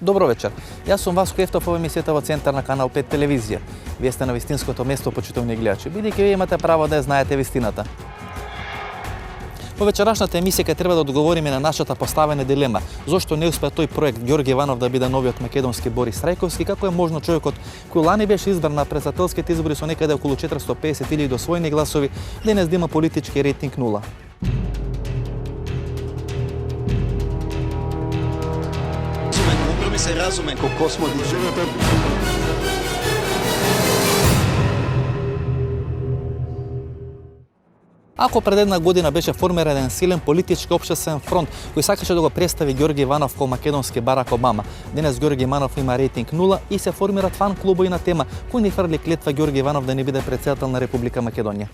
Добро вечер. Јас сум Васко Ефтов, ова емисијата во Центар на Канал 5 телевизија. Вие сте на вистинското место, почитувани гледачи, бидејќи вие имате право да ја знаете вистината. Во вечерашната емисија ќе треба да одговориме на нашата поставена дилема. Зошто не успеа тој проект Ѓорги Иванов да биде новиот македонски Борис Трајковски, како е можно човекот кој лани беше избран на претседателските избори со некаде околу 450.000 освоени гласови, денес да има политички рейтинг 0. Се разумен ко космодичарот. Ако пред една година беше формиран еден силен политички општествен фронт кој сакаше да го представи Ѓорги Иванов како македонски Барак Обама, денес Ѓорги Иванов има рейтинг 0 и се формираат фан клубови на тема кој ни фрли клетва Ѓорги Иванов да не биде претседател на Република Македонија.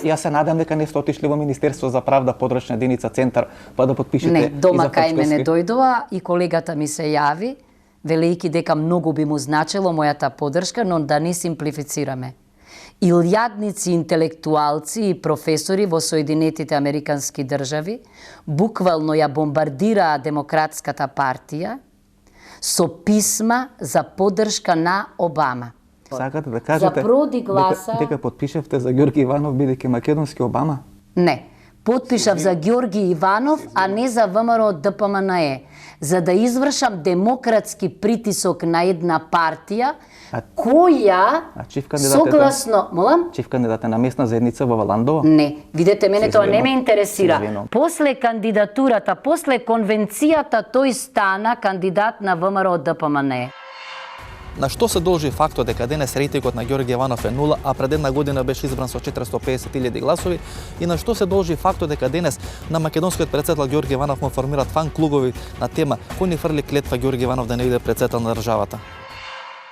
Јас се надам дека не сте отишли во Министерство за правда, подрачна единица Центар, па да потпишете. Не, дома кај мене дојдова и колегата ми се јави, велејќи дека многу би му значило мојата подршка, но да не симплифицираме. Илјадници интелектуалци и професори во Соединетите Американски држави буквално ја бомбардираа Демократската партија со писма за подршка на Обама. Сакате да кажете дека потпишавте за Ѓорги Иванов бидејќи македонски Обама? Не. Потпишав за Ѓорги Иванов, а не за ВМРО ДПМНЕ, за да извршам демократски притисок на една партија која согласно, молам? Чиф кандидат на местна заедница во Валандово? Не, видете, мене тоа не ме интересира. После кандидатурата, после конвенцијата, тој стана кандидат на ВМРО ДПМНЕ. На што се должи фактот дека денес рейтингот на Ѓорги Иванов е 0, а пред една година беше избран со 450.000 гласови, и на што се должи фактот дека денес на македонскиот претседател Ѓорги Иванов му формираат фан клубови на тема кој ни фрли клетва Ѓорги Иванов да не биде претседател на државата?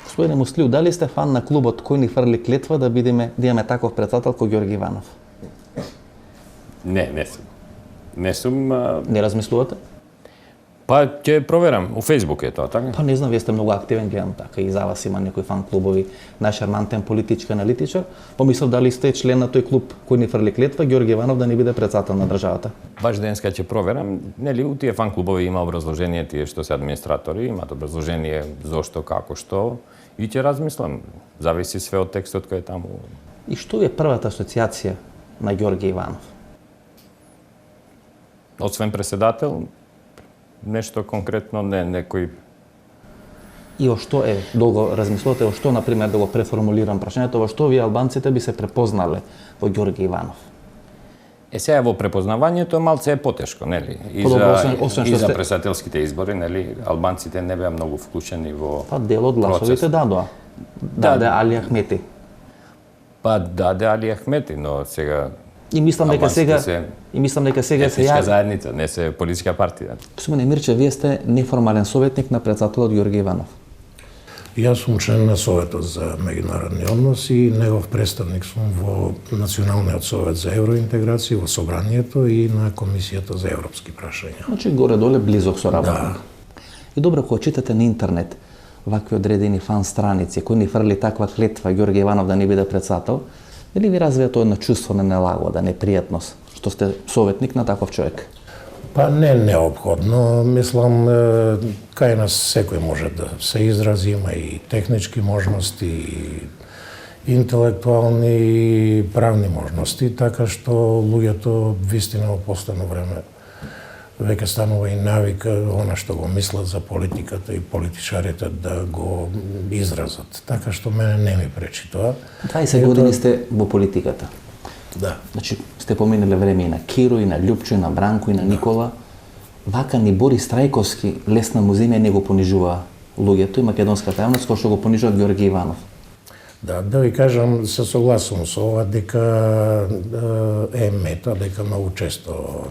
Господине Муслиу, дали сте фан на клубот кој ни фрли клетва да имаме таков претседател кој Ѓорги Иванов? Не сум. Не сум. Не размислувате? Па ќе проверам, у Фејсбук е тоа, така? Па не знам, вие сте многу активен, гледам така и за вас има некои фан клубови, најшармантен политички аналитичар. Помислав дали сте член на тој клуб кој ни фрли клетва Ѓорги Иванов да не биде претседател на државата. Баш денеска ќе проверам, нели у тие фан клубови има образложение, тие што се администратори, имаат образложение зошто, како, што, и ќе размислам. Зависи све од текстот кој е таму. И што е првата асоциација на Ѓорги Иванов? Освен преседател, нешто конкретно, некој... И о што долго размислувате, о што, например, да го преформулирам прашањето, во што вие албанците би се препознале во Ѓорги Иванов? Сега во препознавањето малце е потешко, нели? И за председателските избори, нели, албанците не беа многу вклучени во Па дел од гласовите дадоа. Даде Али Ахмети. Па даде Али Ахмети, но сега И мислам дека сега се етничка заедница, не се политичка партија. Господине Мирче, вие сте неформален советник на претседателот Ѓорги Иванов. Јас сум член на Советот за меѓународни односи и негов представник сум во Националниот совет за евроинтеграција, во Собранието и на Комисијата за европски прашања. Значи горе-доле близок со работа. Да. И добро, кога читате на интернет вакви одредени фан страници кои ни фрли таква клетва Ѓорги Иванов да не биде претседател, дали ви развија тоа едно чувство на нелагода, непријатност, што сте советник на таков човек? Па не неопходно, мислам, кај нас секој може да се изрази, има и технички можности, и интелектуални и правни можности, така што луѓето вистина во последно време веќе станува и навика она што го мислат за политиката и политичарите да го изразат. Така што мене не ми пречи тоа. 20 години сте во политиката. Да. Значи, сте поминале време и на Киро, и на Љупчо, и на Бранко, и на Никола. Вака ни Борис Трајковски лесна му земја не го понижува луѓето и македонската јавност, кој што го понижува Ѓорги Иванов. Да ви кажам, се согласувам со ова, дека е мета, дека многу често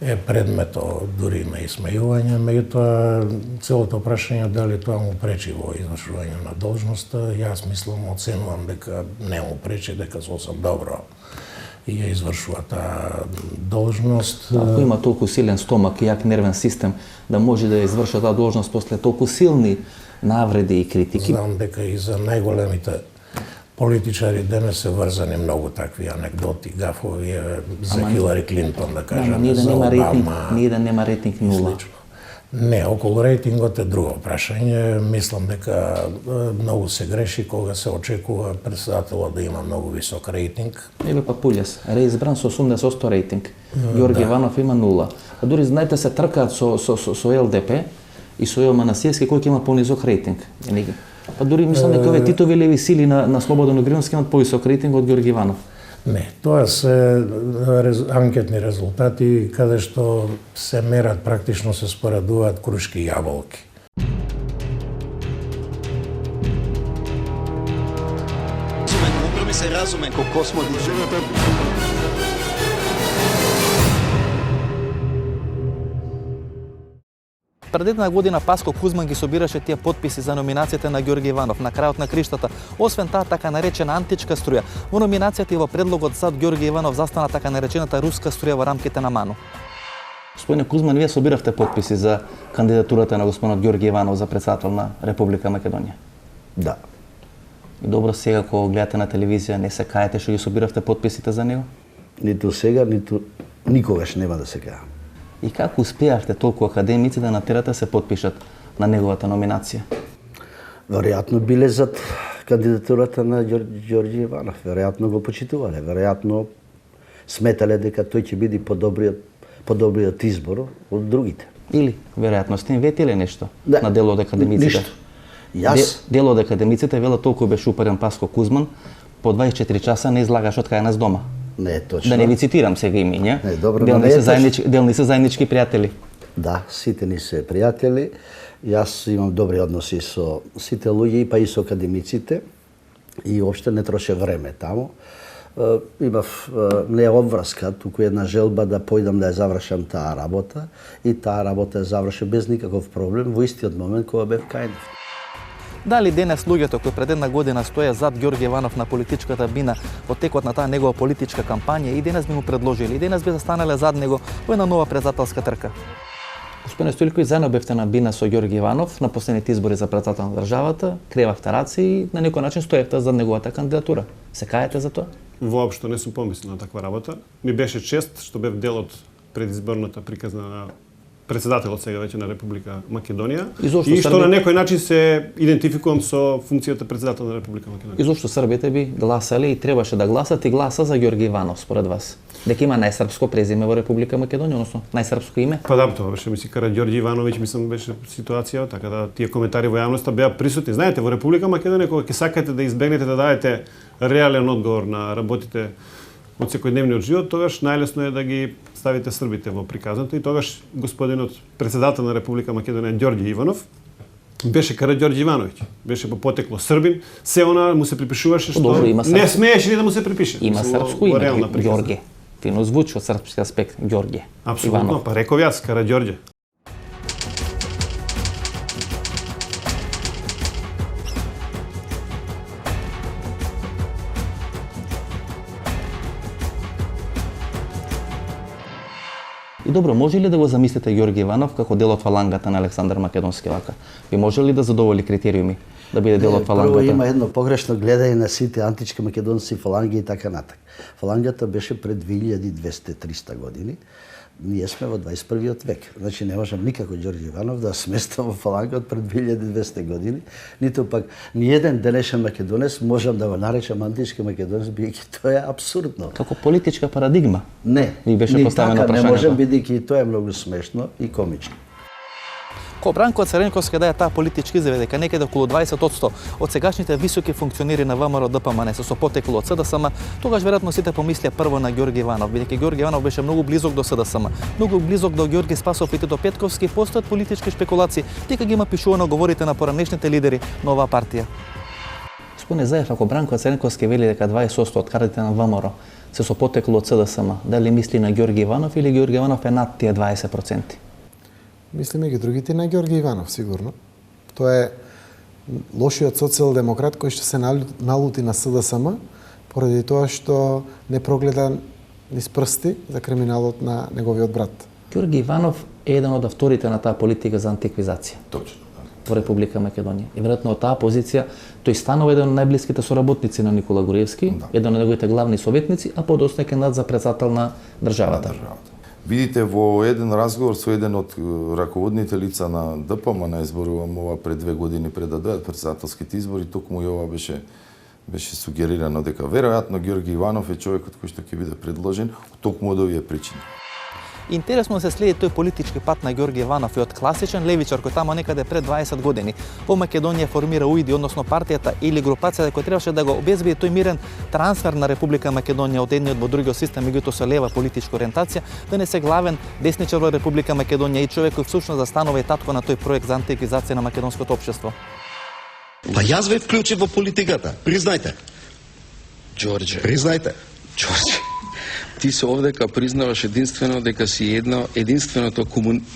е предмето дури на исмејување, меѓутоа целото прашање дали тоа му пречи во извршување на должноста, јас мислам, оценувам дека не му пречи, дека сосем добро и ја извршува таа должност. Ако има толку силен стомак и јак нервен систем да може да изврши таа должност после толку силни навреди и критики. Знам дека и за најголемите политичари денес се врзани многу такви анекдоти, гафови за Хилари Клинтон, да кажеме, ние да за нема рейтинг, Обама. ние да нема рейтинг нула. Слично. Не, околу рейтингот е друго прашање. Мислам дека многу се греши кога се очекува председателот да има многу висок рейтинг. Еве па Пулјас, реизбран со 80% рейтинг. Ѓорги Иванов има нула. А дури знаете се тркаат со ЛДП и со Јован Манасиевски кој ќе има понизок рейтинг. Па дури мислам дека овие Титови леви сили на Слободан Огрински имаат повисок рейтинг од Ѓорги Иванов. Не, тоа се анкетни резултати каде што се мерат, практично се споредуваат крушки и јаболки. Компромис е разумен. Колко смо движената. Пред една година Паско Кузман ги собираше тие подписи за номинацијата на Ѓорги Иванов на крајот на криштата. Освен таа така наречена античка струја, во номинацијата и во предлогот зад Ѓорги Иванов застана така наречената руска струја во рамките на МАНУ. Господине Кузман, вие собиравте подписи за кандидатурата на господинот Ѓорги Иванов за председател на Република Македонија. Да. И добро сега кога гледате на телевизија не се каете што ги собиравте подписите за него? Ниту сега, ниту никогаш нема да се кајам. И како успеавте толку академици да натерате се подпишат на неговата номинација? Веројатно биле зад кандидатурата на Ѓорѓи Иванов. Веројатно го почитувале. Веројатно сметале дека тој ќе биде подобриот избор од другите. Или, веројатно, сте им ветиле нешто Да. на дел од академиците? Ништо. Јас, Дел од академиците велат толку беше упарен Паско Кузман, по 24 часа не излагаш од кај нас дома. не е точно. Да не ви цитирам сега имиња. Не, добро, Делни но не е се точно. делни се заеднички пријатели. Да, сите ни се пријатели. Јас имам добри односи со сите луѓе, па и со академиците. И уопште не троше време таму. Имав не обврска, туку една желба да појдам да ја завршам таа работа. И таа работа ја заврши без никаков проблем во истиот момент кога бев кај нив. Дали денес луѓето кои пред една година стоја зад Ѓорги Иванов на политичката бина во текот на таа негова политичка кампања и денес би му предложили, и денес би застанале зад него во една нова председателска трка? Господине Стоилковиќ, заедно бевте на бина со Ѓорги Иванов на последните избори за председател на државата, кревавте раци и на некој начин стоевте зад неговата кандидатура. Се каете за тоа? Воопшто не сум помислил на таква работа. Ми беше чест што бев дел од предизборната приказна на председателот сега веќе на Република Македонија И зошто и што Србија- на некој начин се идентификувам со функцијата председател на Република Македонија. И зошто србите би гласале и требаше да гласат и гласа за Ѓорги Иванов според вас? Дека има најсрпско презиме во Република Македонија, односно најсрпско име? Па да, тоа беше мисли Караѓорѓи Ивановиќ, мислам беше ситуација, така да тие коментари во јавноста беа присутни. Знаете, во Република Македонија кога ќе сакате да избегнете да дадете реален одговор на работите од секојдневниот живот, тогаш најлесно е да ги ставите србите во приказната и тогаш господинот председател на Република Македонија Ѓорѓи Иванов беше Караѓорѓи Ивановиќ. Беше по потекло србин, се она му се припишуваше што Добро, има не српско. смееше ни да му се припише. Има Мислам, српско во име, реална приказна. Ѓорге. Фино звучи од српски аспект, Ѓорге. Апсолутно, Иванов. па реков јас, Караѓорѓе. И добро, може ли да го замислите Ѓорги Иванов како дел од фалангата на Александар Македонски вака? Би може ли да задоволи критериуми да биде дел од Прво фалангата? има едно погрешно гледање на сите антички македонци, фаланги и така натак. Фалангата беше пред 2200-300 години. Ние сме во 21 век. Значи не можам никако Ѓорѓи Иванов да сместам во фаланга од пред 2200 години, ниту пак ни еден денешен македонец можам да го наречам антички македонец, биејќи тоа е апсурдно. Како политичка парадигма? Не, Ви беше ни поставено така не прашањето. можам, бидејќи и тоа е многу смешно и комично. Кога Бранко Цренковски даде таа политичка изјава дека некаде околу 20% од сегашните високи функционери на ВМРО ДПМН се со потекло од СДСМ, тогаш веројатно сите помислија прво на Ѓорги Иванов, бидејќи Ѓорги Иванов беше многу близок до СДСМ, многу близок до Ѓорги Спасов и Тито Петковски, постојат политички шпекулации, дека ги има пишувано говорите на поранешните лидери на оваа партија. Господине Заев, ако Бранко Цренковски вели дека 20% од картите на ВМРО се со потекло од СДСМ, дали мисли на Ѓорги Иванов или Ѓорги Иванов е над тие 20%? Мислиме ги другите на Ѓорги Иванов, сигурно. Тоа е лошиот социјалдемократ кој што се налути на СДСМ, поради тоа што не прогледа низ прсти за криминалот на неговиот брат. Ѓорги Иванов е еден од авторите на таа политика за антиквизација Точно. во Република Македонија. И веројатно од таа позиција тој станува еден од најблиските соработници на Никола Груевски, еден од неговите главни советници, а подоцна кандидат за председател на државата. Видите, во еден разговор со еден од раководните лица на ДПМН, изборувам ова пред 2 години пред да дојдат председателските избори, токму и ова беше сугерирано дека веројатно Ѓорги Иванов е човекот кој што ќе биде предложен токму од овие причини. Интересно се следи тој политички пат на Ѓорги Иванов и од класичен левичар кој тамо некаде пред 20 години во Македонија формира УИДИ, односно партијата или групацијата која требаше да го обезбеди тој мирен трансфер на Република Македонија од едниот во другиот систем, меѓутоа со лева политичка ориентација, да не се главен десничар во Република Македонија и човек кој всушност застанува и татко на тој проект за антиквизација на македонското општество. Па јас ве вклучив во политиката, признајте. Ѓорѓе. Признајте. Ѓорѓе. Ти се овдека признаваш единствено дека си единственото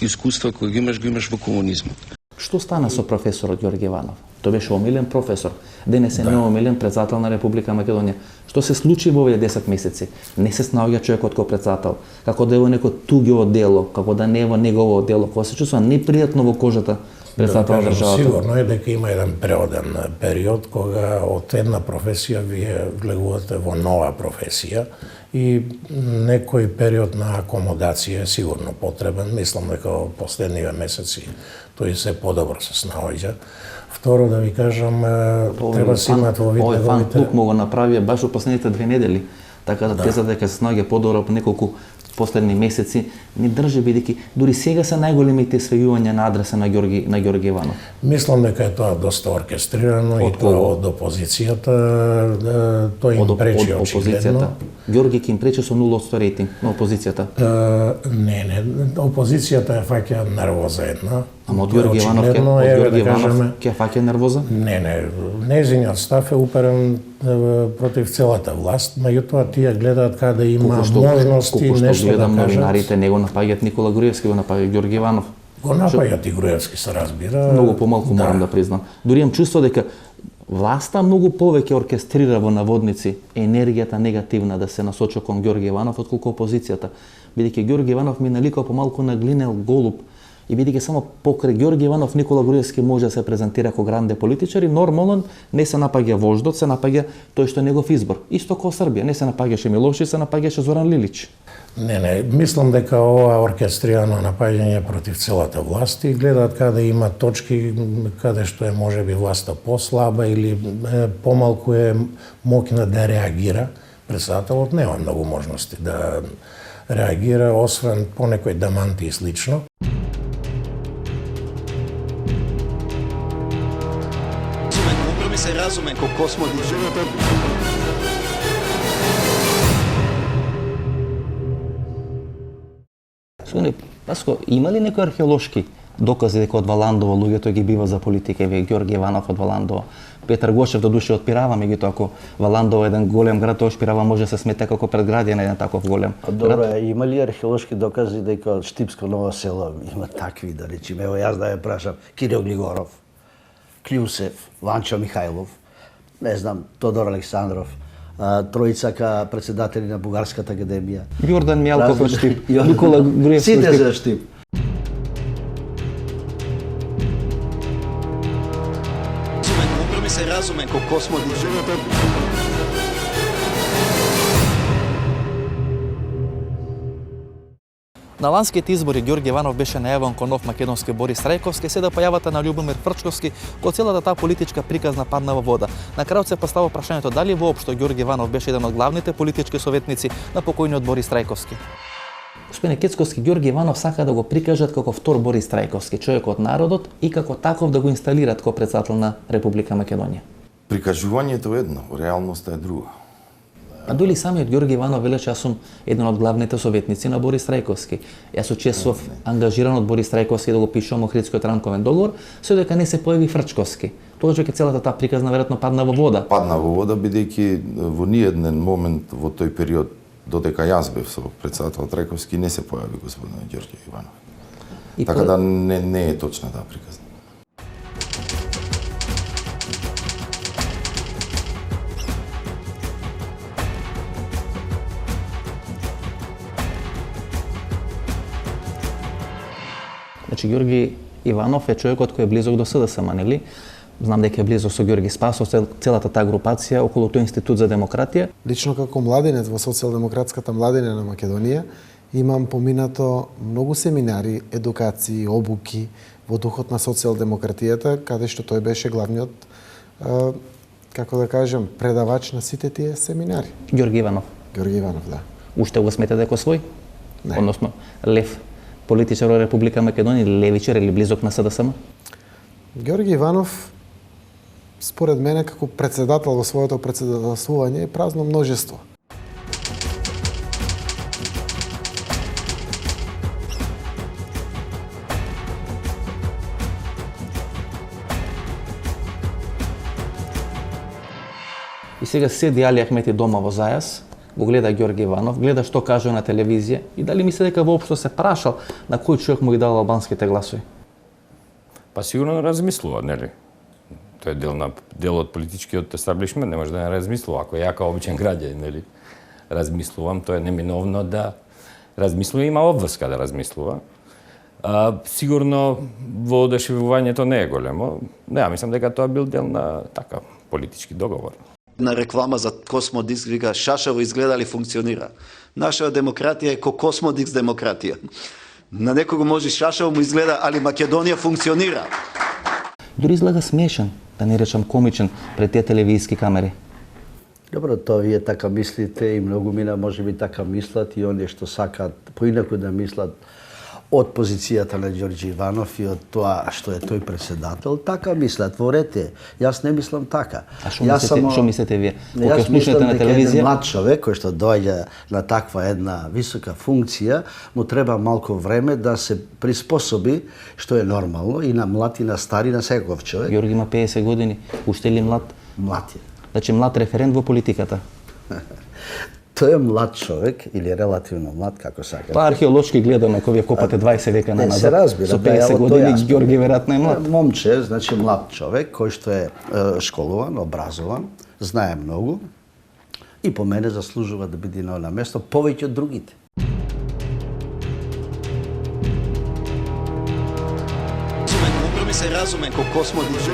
искуство кое го имаш во комунизмот. Што стана со професорот Ѓорги Иванов? Тој беше омилен професор, денес е неомилен председател на Република Македонија. Што се случи во овие 10 месеци? Не се снаоѓа човекот кој председател, како да е во некој туѓо дело, како да не е во негово дело, кога се чувствува непријатно во кожата председател на државата. Сигурно е дека има еден преоден период кога од една професија вие влегувате во нова професија и некој период на акомодација е сигурно потребен. Мислам дека во последниве месеци тој се подобро се снаоѓа. Второ да ви кажам, треба да се имат во вид овој фан клуб му го направија баш во последните 2 недели, така да теза дека се снаоѓа подобро по неколку последни месеци не држи, бидејќи дури сега се најголемите свејувања на адреса на Ѓорги Иванов. Мислам дека е тоа доста оркестрирано и тоа од опозицијата, тој им пречи очигледно. Ѓорги ќе им пречи со 0% рейтинг на опозицијата. Не, опозицијата ја фаќа нервоза една. Ама од Ѓорги Иванов ќе фаќа нервоза? Не, нејзиниот став е уперен против целата власт, меѓутоа тие гледаат каде има можности нешто да кажат. Новинарите не го напаѓаат Никола Груевски, го напаѓаат Ѓорги Иванов. Го напаѓаат и Груевски, се разбира. Многу помалку морам да признам. Дури имам чувство дека власта многу повеќе оркестрира во наводници енергијата негативна да се насочи кон Ѓорги Иванов отколку опозицијата. Бидејќи Ѓорги Иванов ми наликал помалку на глинел голуб и бидејќи само покрај Ѓорги Иванов Никола Груевски може да се презентира како гранде политичар и нормално не се напаѓа вождот, се напаѓа тој што е негов избор. Исто како Србија, не се напаѓаше Милошевиќ, се напаѓаше Зоран Лилич. Не, мислам дека ова оркестрирано напаѓање против целата власт и гледаат каде има точки каде што е можеби власта послаба или помалку е моќна да реагира. Председателот нема многу можности да реагира, освен по некој даманти и слично. Компромис е разумен како космодит. Суни, Паско, има ли некои археолошки докази дека од Валандово луѓето ги бива за политика, еве Ѓорги Иванов од Валандово? Петар Гошев до душе од Пирава, меѓутоа ако Валандово е еден голем град, тоа Пирава може да се смета како предградие на еден таков голем град. Добро, има ли археолошки докази дека Штипско Ново село има такви, да речеме, ево јас да ја прашам, Кирил Глигоров, Клјусев, Ванчо Михајлов, не знам, Тодор Александров, тројцака председатели на Бугарската академија. Јордан Мјалков од Штип, Никола Груевски. Сите за Штип. Компромис е разумен како космодит. На ланските избори Ѓорги Иванов беше најавен кон нов македонски Борис Трајковски, седа појавата на Љубомир Фрчковски, кога целата таа политичка приказна падна во вода. На крајот се поставува прашањето дали воопшто Ѓорги Иванов беше еден од главните политички советници на покојниот Борис Трајковски. Господине Кецковски, Ѓорги Иванов сака да го прикажат како втор Борис Трајковски, човек од народот и како таков да го инсталират како председател на Република Македонија. Прикажувањето е едно, реалноста е друга. А доли самиот Ѓорги Иванов велеше јас сум еден од главните советници на Борис Трајковски. Јас учествував ангажиран од Борис Трајковски да го пишувам Охридскиот рамковен договор, со дека не се појави Фрчковски. Тогаш ќе целата таа приказна веројатно падна во вода. Падна во вода бидејќи во ниеден момент во тој период додека јас бев со председател Трајковски не се појави господин Ѓорги Иванов. Така да не е точна таа приказна. Значи, Ѓорги Иванов е човекот кој е близок до СДСМ, нели? Знам дека е близок со Ѓорги Спасов, целата таа групација околу тој Институт за демократија. Лично како младенец во социјалдемократската младина на Македонија имам поминато многу семинари, едукации, обуки во духот на социјалдемократијата, каде што тој беше главниот, како да кажем, предавач на сите тие семинари. Ѓорги Иванов. Ѓорги Иванов, да. Уште го смета дека свој? Не. Односно, лев, политичар во Република Македонија, левичар или близок на СДСМ? Ѓорги Иванов, според мене, како председател во своето председателствување е празно множество. И сега седи Али Ахмети дома во Зајас, го гледа Ѓорги Иванов, гледа што кажува на телевизија и дали мисли дека воопшто се прашал на кој човек му ги дал албанските гласови? Па сигурно размислува, нели? Тој е дел од политичкиот естаблишмент, не може да не размислува. Ако ја као обичен граѓанин, нели, размислувам, тоа е неминовно да размислува, има обврска да размислува. Сигурно во одушевувањето не е големо. Не, ја мислам дека тоа бил дел на така политички договор. На реклама за Космодиск вика Шашево изгледа ли функционира. Наша демократија е ко Космодиск демократија. На некого може Шашево му изгледа, али Македонија функционира. Дури изгледа смешен, да не речам комичен, пред тие телевизиски камери. Добро, тоа вие така мислите и многу мина може би така мислат и оние што сакаат поинаку да мислат од позицијата на Ѓорѓи Иванов и од тоа што е тој председател, така мислат, во рете. Јас не мислам така. А што мислите вие? Јас мислам дека еден млад човек кој што доаѓа на таква една висока функција, му треба малку време да се приспособи, што е нормално и на млад и на стари, на секој човек. Ѓорги има 50 години, уште ли млад? Млад е. Значи млад референт во политиката. Тој е млад човек или релативно млад, како сакате. Па археолошки гледано, ако вие копате 20 века на се разбира, со 50 години, Ѓорги веројатно е млад. Момче, значи млад човек, кој што е школуван, образован, знае многу и по мене заслужува да биде на она место повеќе од другите. Компромис е разумен ко Космодиск.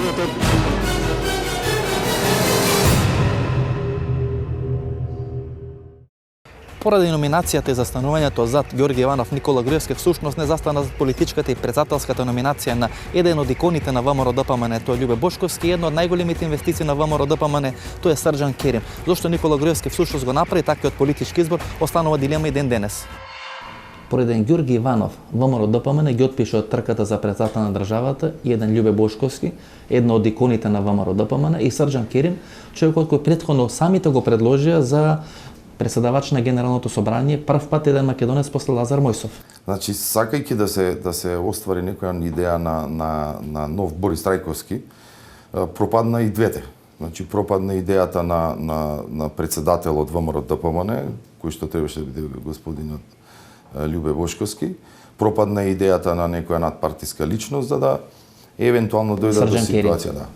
Поради номинацијата и застанувањето зад Ѓорги Иванов, Никола Груевски всушност не застана зад политичката и председателската номинација на еден од иконите на ВМРО-ДПМН, тоа е Љубе Бошковски, една од најголемите инвестиции на ВМРО-ДПМН, тоа е Срđan Керим. Зошто Никола Груевски всушност го направи такиот политички избор, останува дилема и ден денес. Поред еден Ѓорги Иванов, ВМРО-ДПМН ги отпиша од трката за председател на државата и еден Љубе Бошковски, една од иконите на ВМРО-ДПМН и Срđan Керим, човекот кој претходно самите го предложија за председавач на Генералното собрание, прв пат еден македонец после Лазар Мојсов. Значи, сакајќи да се оствари некоја идеја на нов Борис Трајковски, пропадна и двете. Значи, пропадна идејата на председател од ВМРО-ДПМН, кој што требаше да биде господинот Љубе Бошковски, пропадна идејата на некоја надпартиска личност за да евентуално дојде до ситуација, да.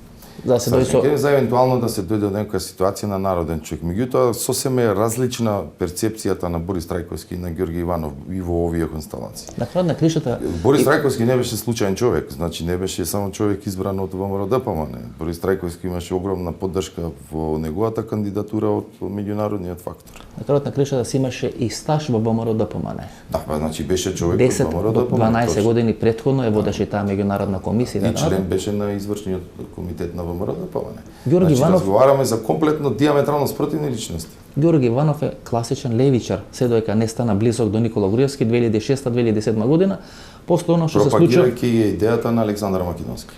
За евентуално да се дојде до некоја ситуација на народен човек. Меѓутоа, сосема е различна перцепцијата на Борис Трајковски и на Ѓорги Иванов и во овие констелации. На крај на кришата Борис Трајковски не беше случаен човек, значи не беше само човек избран од ВМРО-ДПМН. Борис Трајковски имаше огромна поддршка во неговата кандидатура од меѓународниот фактор. На крајот на кришата си имаше и стаж во ВМРО-ДПМН. Да, па значи беше човек од 10 до 12 години претходно е водеше таа меѓународна комисија. И член беше на извршниот комитет на ВМРО-ДПМН. Ѓорги Иванов разговараме за комплетно диаметрално спротивни личности. Ѓорги Иванов е класичен левичар, се додека не стана близок до Никола Груевски 2006-2007 година, после оно што се случи пропагирајќи идејата на Александар Македонски.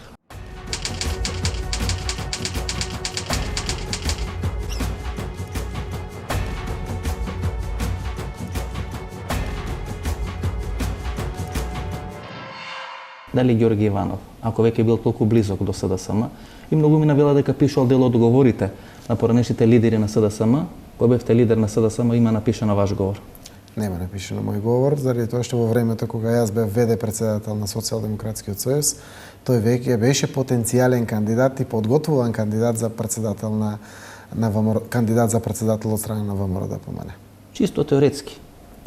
Дали Ѓорги Иванов, ако веќе бил толку близок до СДСМ, и многу ми навела дека пишал дел од договорите на поранешните лидери на СДСМ, кој бевте лидер на СДСМ, има напишано ваш говор. Нема напишано мој говор, заради тоа што во времето кога јас бев ВД председател на Социјалдемократскиот сојуз, тој веќе беше потенцијален кандидат и подготвуван кандидат за председател кандидат за председател од страна на ВМРО-ДПМН. Чисто теоретски,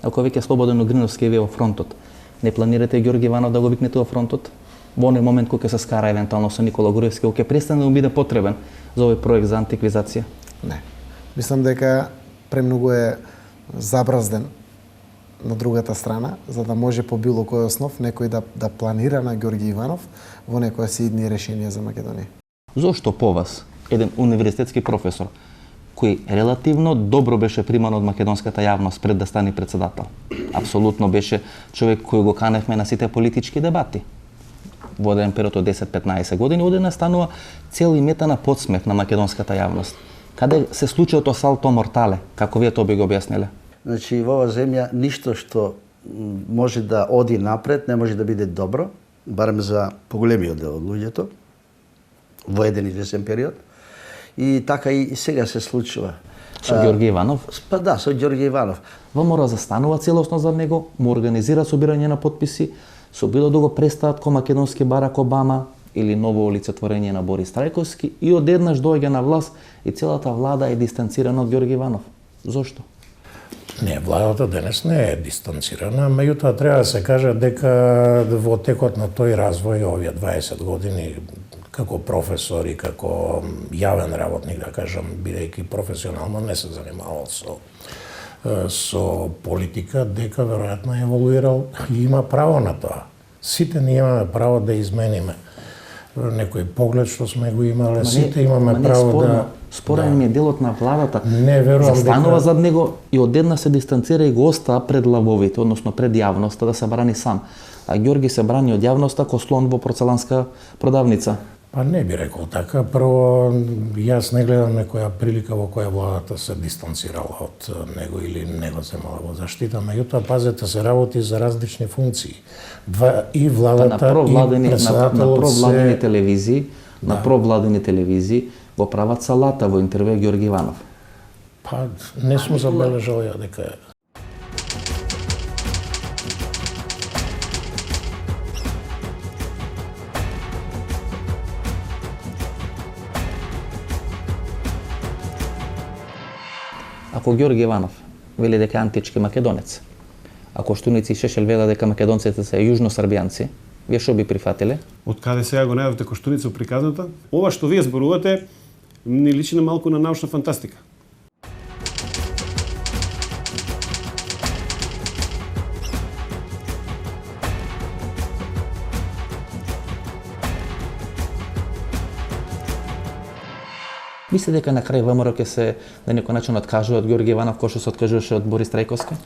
ако веќе Слободен Огриновски е во фронтот, Не планирате Ѓорги Иванов да го викнете во фронтот? Во оној момент кога ќе се скара евентуално со Никола Груевски, кога ќе престане да му биде потребен за овој проект за антиквизација? Не. Мислам дека премногу е забразден на другата страна, за да може по било кој основ некој да планира на Ѓорги Иванов во некоја си идни решенија за Македонија. Зошто по вас, еден универзитетски професор, кој релативно добро беше приман од македонската јавност пред да стане председател, апсолутно беше човек кој го каневме на сите политички дебати, во еден период од 10-15 години, одеднаш станува цел и мета на подсмех на македонската јавност. Каде се случи тоа салто мортале, како вие тоа би го објасниле? Значи, во оваа земја ништо што може да оди напред не може да биде добро, барем за поголемиот дел од луѓето, во еден известен период. И така и сега се случува. Со Ѓорги Иванов? Па да, со Ѓорги Иванов. ВМРО застанува целосно за него, му организира собирање на потписи, со било да го представат ко македонски Барак Обама или ново олицетворење на Борис Трајковски и одеднаш доаѓа на власт и целата влада е дистанцирана од Ѓорги Иванов. Зошто? Не, владата денес не е дистанцирана, меѓутоа треба да се каже дека во текот на тој развој овие 20 години како професор и како јавен работник, да кажам, бидејќи професионално не се занимавал со политика, дека веројатно еволуирал и има право на тоа. Сите ние имаме право да измениме некој поглед што сме го имале, сите имаме право да... Спорен ми е делот на владата. Не верувам застанува зад него и одеднаш се дистанцира и го остаа пред лавовите, односно пред јавноста да се брани сам. А Ѓорги се брани од јавноста ко слон во порцеланска продавница. Па не би рекол така. Прво, јас не гледам некоја прилика во која владата се дистанцирала од него или не го земала во заштита. Меѓутоа, пазете, се работи за различни функции. И владата, и председателот на провладени телевизии, на провладени телевизии го прават салата во интервју Ѓорги Иванов. Па, не сум забележал ја дека е. Ако Ѓорги Иванов вели дека е антички македонец, а Коштуници и Шешел велат дека македонците се јужносрбијанци, вие што би прифатиле? Од каде сега го најавте Коштуница во приказната? Ова што вие зборувате ни личи на малку на научна фантастика. Мислите дека на крај ВМРО ќе се на некој начин откажува од Ѓорги Иванов кој што се откажуваше од Борис Трајковски?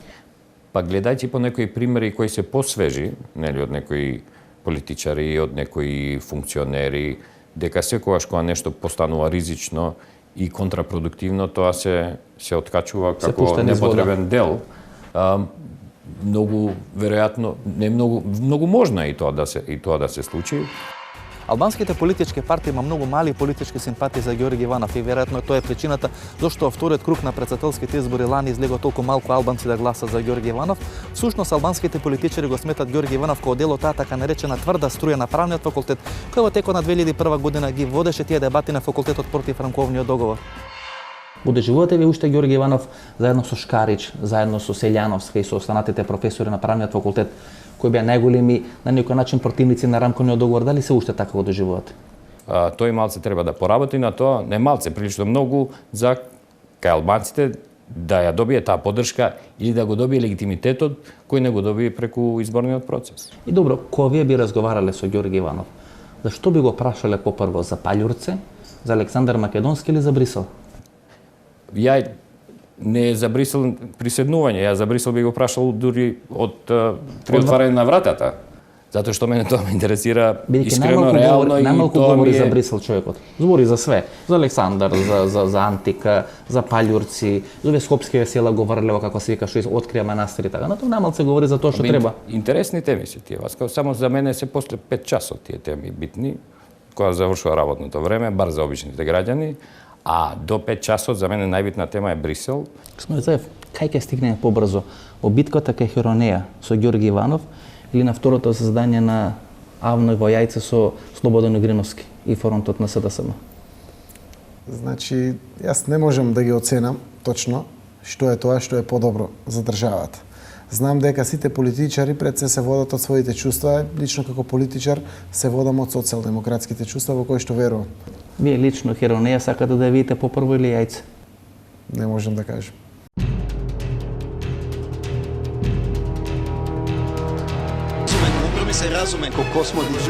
Па гледајќи по некои примери кои се посвежи, нели, од некои политичари, од некои функционери, дека секогаш кога нешто постанува ризично и контрапродуктивно, тоа се откачува како непотребен дел. Многу веројатно, не многу можно и тоа да се случи. Албанските политички партии има многу мали политички симпатии за Ѓорги Иванов и веројатно тоа е причината зашто во вториот круг на претседателските избори лани излегува толку малку албанци да гласат за Ѓорги Иванов. Всушност албанските политичари го сметат Ѓорги Иванов како дел од таа така наречена тврда струја на правниот факултет, кој во текот на 2001 година ги водеше тие дебати на факултетот против ранковниот договор. Удоживувате ви уште Ѓорги Иванов заедно со Шкарич, заедно со Селјановска и со останатите професори на правниот факултет, кои беа најголеми на некој начин противници на рамковниот договор, дали се уште така го доживувате? Тој малце треба да поработи на тоа, не малце, прилично многу за кај албанците да ја добие таа поддршка или да го добие легитимитетот кој не го добие преку изборниот процес. И добро, кога вие би разговарале со Ѓорги Иванов, зашто би го прашале попрво за Паљурце, за Александар Македонски или за Брисел? Ја не за Брисел приседнување, ја за Брисел би го прашал дури при отварање на вратата. Затоа што мене тоа ме интересира искрено, реално и најмалку тоа говори ми е... за Брисел човекот. Збори за све. За Александар, за Антика, за Паљурци, за овие скопски весела го врлево како се вика што открија манастир и така. На тоа најмалку се говори за тоа што треба. Интересни теми се тие. Само за мене се после 5 часот тие теми битни, кога завршува работното време, бар за обичните граѓани. А до 5 часот за мене најбитна тема е Брисел. Господин Заев, кај ќе стигнеме побрзо? Во битката кај Херонеја со Ѓорги Иванов или на второто заседание на Авној во Јајце со Слободан Угриновски и фронтот на СДСМ? Значи, јас не можам да ги оценам точно што е тоа што е подобро за државата. Знам дека сите политичари пред се водат од своите чувства. Лично како политичар се водам од социјалдемократските чувства во кои што верувам. Вие лично херонеја сакате да ја видите попрво или јајце? Не можам да кажам. Компромис е разумен ко космодикс.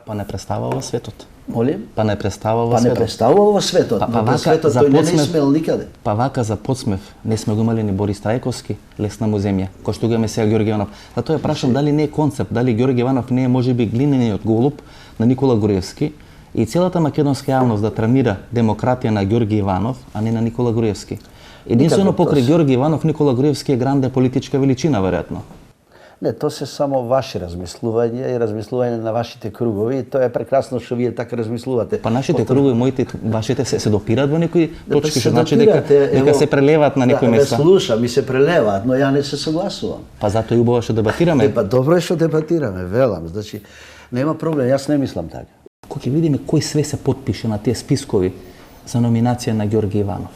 Па не представува светот. Молим? Па не представува Па не светот. представува светот, Па но вака светот за тој не подсмев- смел никаде. Па вака за подсмев не сме го имали ни Борис Трајковски, лесна му земја, кој што го имаме сега Ѓорги Иванов. Затоа ја прашам дали не е концепт, дали Ѓорги Иванов не е можеби глинениот голуб на Никола Груевски и целата македонска јавност да травмира демократија на Ѓорги Иванов, а не на Никола Груевски. Единствено Никако покрај тоа Ѓорги Иванов, Никола Груевски е гранде политичка величина, веројатно. Не, тоа се само ваши размислувања и размислување на вашите кругови и тоа е прекрасно што вие така размислувате. Па нашите кругови, моите, вашите се допираат во некои точки, се што значи дека допирате, се прелеваат на некои да, места. Слушам, ми се прелеваат, но ја не се согласувам. Па затоа и убаво што дебатираме. Па добро е што дебатираме, велам, значи нема проблем, јас не мислам така. Кога ќе видиме кој све се потпише на тие спискови за номинација на Ѓорги Иванов,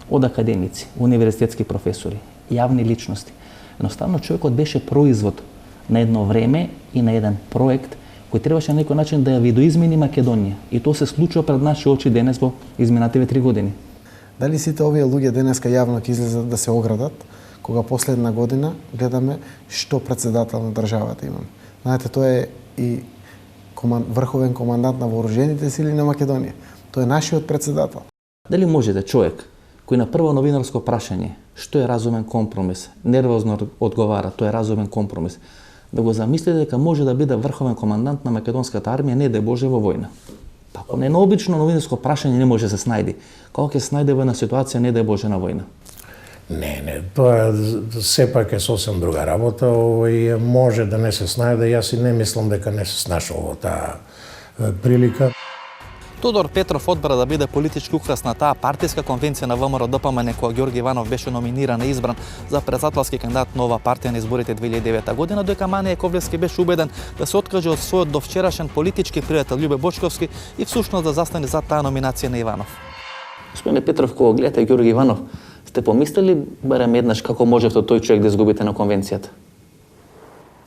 од академици, универзитетски професори, јавни личности, едноставно човекот беше производ на едно време и на еден проект кој требаше на некој начин да ја видоизмени Македонија. И тоа се случува пред наши очи денес во изминативе 3 години. Дали сите овие луѓе денеска јавно ќе излезат да се оградат, кога последна година гледаме што председател на државата имаме. Знаете, тоа е и врховен командант на вооружените сили на Македонија. Тој е нашиот председател. Дали можете човек кој на прво новинарско прашање што е разумен компромис, нервозно одговара, тоа е разумен компромис, да го замислите дека може да биде врховен командант на македонската армија, не да е Боже во војна. Па ако не на обично новинарско прашање не може да се снајди, како ќе се снајде во една ситуација не да е Боже на војна? Не, тоа сепак е сосем друга работа, може да не се снајде, јас и не мислам дека не се снашол во таа прилика. Тодор Петров одбра да биде политички украс на таа партиска конвенција на ВМРО ДПМН кога Ѓорги Иванов беше номиниран и избран за председателски кандидат на оваа партија на изборите 2009 година, дека Мане Јаковлевски беше убеден да се откаже од својот довчерашен политички пријател Љубе Бочковски и всушност да застане за таа номинација на Иванов. Господине Петров, кога гледате Ѓорги Иванов, сте помислили барем еднаш како можевте тој човек да изгубите на конвенцијата?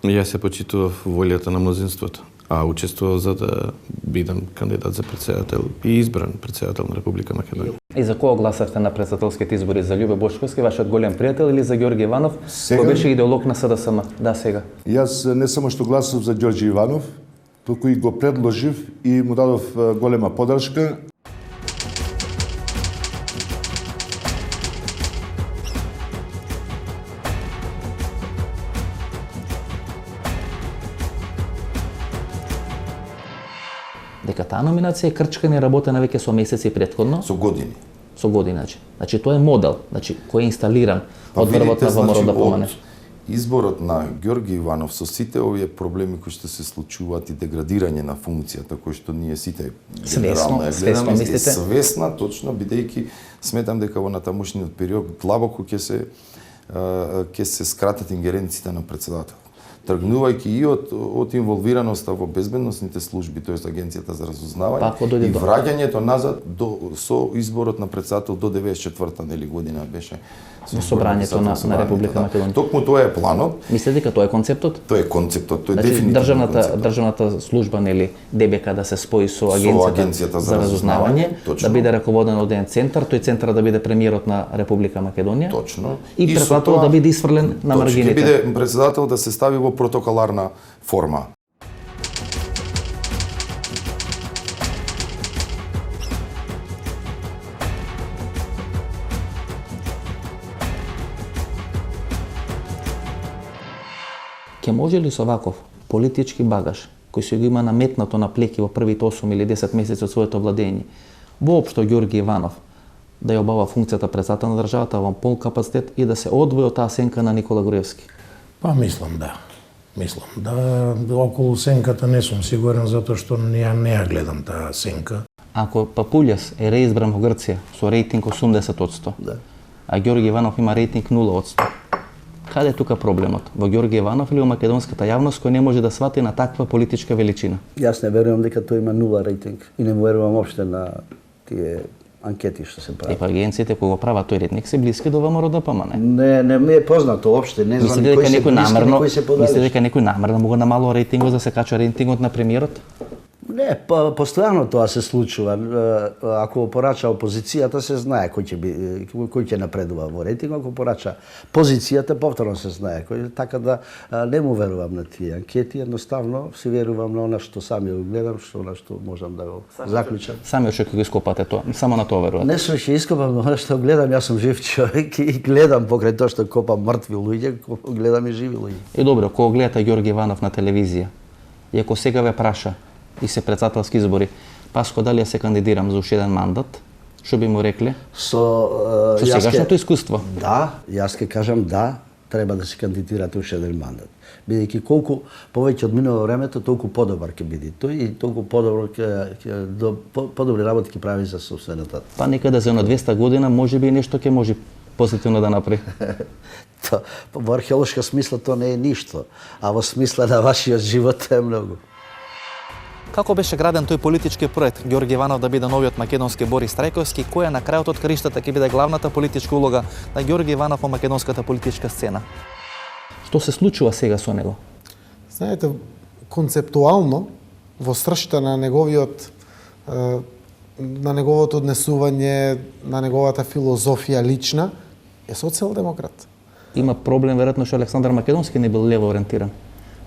Јас се почитував волјата на мнозинството, а учествував за да бидам кандидат за председател и избран председател на Република Македонија. И за кого гласавте на председателските избори? За Љубе Бочковски, вашиот голем пријател, или за Ѓорги Иванов, кој беше идеолог на СДСМ? Да, сега. Јас не само што гласав за Ѓорѓи Иванов, туку и го предложив и му дадов голема поддршка. Дека таа номинација е крчкана и работена веќе со месеци претходно. Со години. Со години, значи тоа е модел, значи кој е инсталиран од врвот на ВМРО ДПМН. Изборот на Ѓорги Иванов со сите овие проблеми кои што се случуваат и деградирање на функцијата кои што ние сите свесно мислите? Свесна, точно, бидејќи сметам дека во натамошниот период длабоко ќе се скратат ингеренциите на председател. Тргнувајќи и од инволвираноста во безбедносните служби, тоест Агенцијата за разузнавање, и враќањето назад со изборот на председател до 94-та година беше со собрањето на Република Македонија. Токму тоа е планот. Мислите дека тоа е концептот? Тоа е концептот, тоа е значи, дефинитивно концептот. Државната служба, нели, ДБК да се спои со Агенцијата за разузнавање, да биде раководен од еден центар, тој центар да биде премиерот на Република Македонија. Точно. И председател да биде исфрлен на маргините. Ќе биде председател да се стави во протоколарна форма. Ке може ли со ваков политички багаж, кој се го има наметнато на плеки во првите 8 или 10 месеци од своето владење, воопшто Ѓорги Иванов да ја обава функцијата председател на државата во пол капацитет и да се одвои од таа сенка на Никола Груевски? Па мислам да. Околу сенката не сум сигурен, затоа што не ја гледам таа сенка. Ако Папулјас е реизбран во Грција со рейтинг 80%, а Ѓорги Иванов има рейтинг 0%, каде е тука проблемот? Во Ѓорги Иванов или во македонската јавност кој не може да свати на таква политичка величина? Јас не верувам дека тој има 0 рейтинг и не верувам опште на тие анкети што се прават. Епа агенциите кои го прават тој ретник се блиски до ВМРО ДПМН, не? Не ми е познато уопште, не знам Мислите кои дека се некој блиски, намерно, кои се мислите подалечни. дека некој намерно му го намалува рейтингот за да се качува рейтингот на премиерот? Не, постојано тоа се случува. Ако порача опозицијата, се знае кој ќе напредува во рейтинг, ако порача позицијата, повторно се знае кој. Така да не му верувам на тие анкети, едноставно си верувам на она што сами го гледам, она што можам да го заклучам. Сами што ќе го ископате тоа, само на тоа верувате. Не што ќе ископам, но она што гледам, јас сум жив човек и гледам покрај тоа што копам мртви луѓе, гледам и живи луѓе. И добро, кога гледате Ѓорги Иванов на телевизија, и ако сега ве праша и се председателски избори, Паско, дали ја се кандидирам за уште еден мандат, што би му рекле? Со сегашното искуство. Да, јас ќе кажам да, треба да се кандидирате уште еден мандат. Бидејќи колку повеќе од минува времето, толку подобар ќе биде тој и толку подобри работи ќе прави за собствената. Па некаде за 200 година можеби нешто ќе може позитивно да направи. Во археолошка смисла тоа не е ништо, а во смисла на вашиот живот е многу. Како беше граден тој политички проект Ѓорги Иванов да биде новиот македонски Борис Трајковски, која на крајот од краиштата ќе биде главната политичка улога на Ѓорги Иванов во македонската политичка сцена? Што се случува сега со него? Знаете, концептуално во сршта на неговото однесување, на неговата филозофија лична, е социјалдемократ. Има проблем веројатно што Александар Македонски не бил лево ориентиран.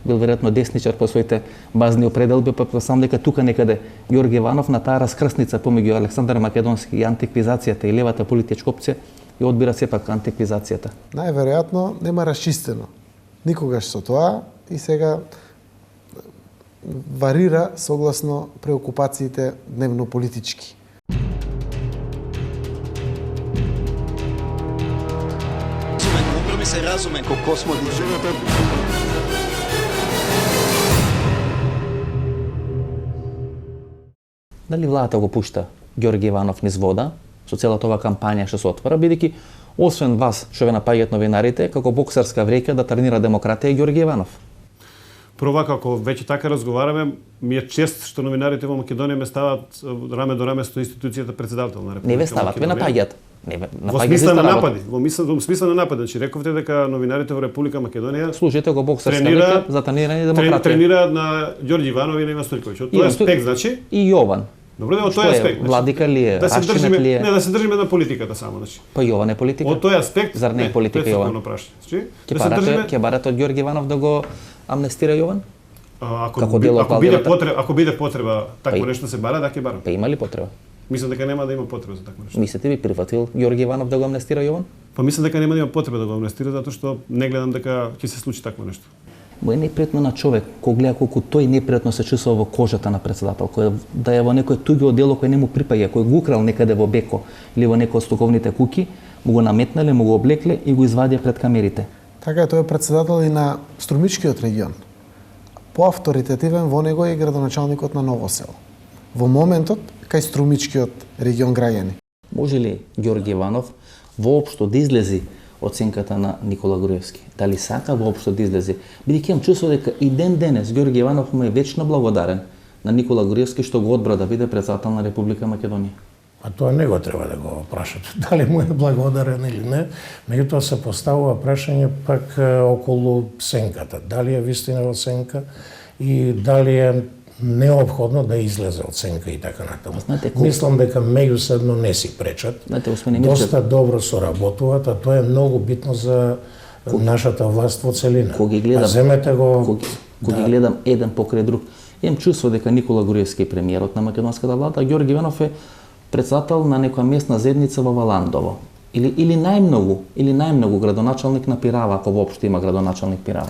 Бил веројатно десничар по своите базни определби, па сам дека тука некаде Ѓорги Иванов на таа раскрсница помеѓу Александар Македонски и антиквизацијата и левата политичка опција и одбира сепак антиквизацијата. Најверојатно нема расчистено никогаш со тоа и сега варира согласно преокупациите дневно политички. Компромис е разумен ко космодик. Дали владата го пушта Ѓорги Иванов низ вода со целата оваа кампања што се отвара, бидејќи освен вас што ве напаѓаат новинарите, како боксерска вреќа да тренира демократија Ѓорги Иванов? Прво, како веќе така разговараме, ми е чест што новинарите во Македонија ме стават раме до раме со институцијата председател на Република Не ве стават, ве напаѓаат. Во смисла на напади, во смисла на напади. Значи рековте дека новинарите во Република Македонија служите го боксерска вреќа за тренирање демократија. Тренираат на Ѓорѓи Иванов и на Иван Стојковиќ. Од тој аспект, значи, и Јован. Добро, од тој аспект. Владика ли е, Рашчинет ли е? Не, да се држиме на политиката само, значи. Па Јован е политика. Од тој аспект, зар не е политика Јован? Значи, ќе барате од Ѓорги Иванов да го амнестира Јован? Ако биде потреба такво нешто се бара, да ќе барам. Па има ли потреба? Мислам дека нема да има потреба за такво нешто. Мислите би прифатил Ѓорги Иванов да го амнестира Јован? Па мислам дека нема да има потреба да го амнестира затоа што не гледам дека ќе се случи такво нешто. Му е непријатно на човек кој гледа колку тој непријатно се чувствува во кожата на председател, кој да е во некој туѓи оддело кој не му припаѓа, кој го украл некаде во Беко или во некој од стоковните куки, му го наметнале, му го облекле и го извадија пред камерите. Така е, тој е председател и на Струмичкиот регион. Поавторитетивен во него е градоначалникот на Ново село. Во моментот, кај Струмичкиот регион граѓани. Може ли Ѓорги Иванов воопшто да излези оценката на Никола Груевски? Дали сака воопшто да излези? Бидејќи имам чувство дека и ден денес Ѓорги Иванов му е вечно благодарен на Никола Груевски што го одбра да биде председател на Република Македонија. А тоа не го треба да го прашате, дали му е благодарен или не. Меѓутоа се поставува прашање пак околу сенката. Дали е вистинава сенка и дали е неопходно да излезе од сенка и така натаму. Мислам дека меѓусебно не си пречат. Доста добро соработуваат, а тоа е многу битно за нашата власт во целина. Кога ги гледам, кога ги гледам еден покрај друг, имам чувство дека Никола Груевски е премиерот на македонската влада, а Ѓорги Иванов е председател на некоја местна заедница во Валандово. Или најмногу градоначалник на Пирава, ако воопшто има градоначалник Пирава.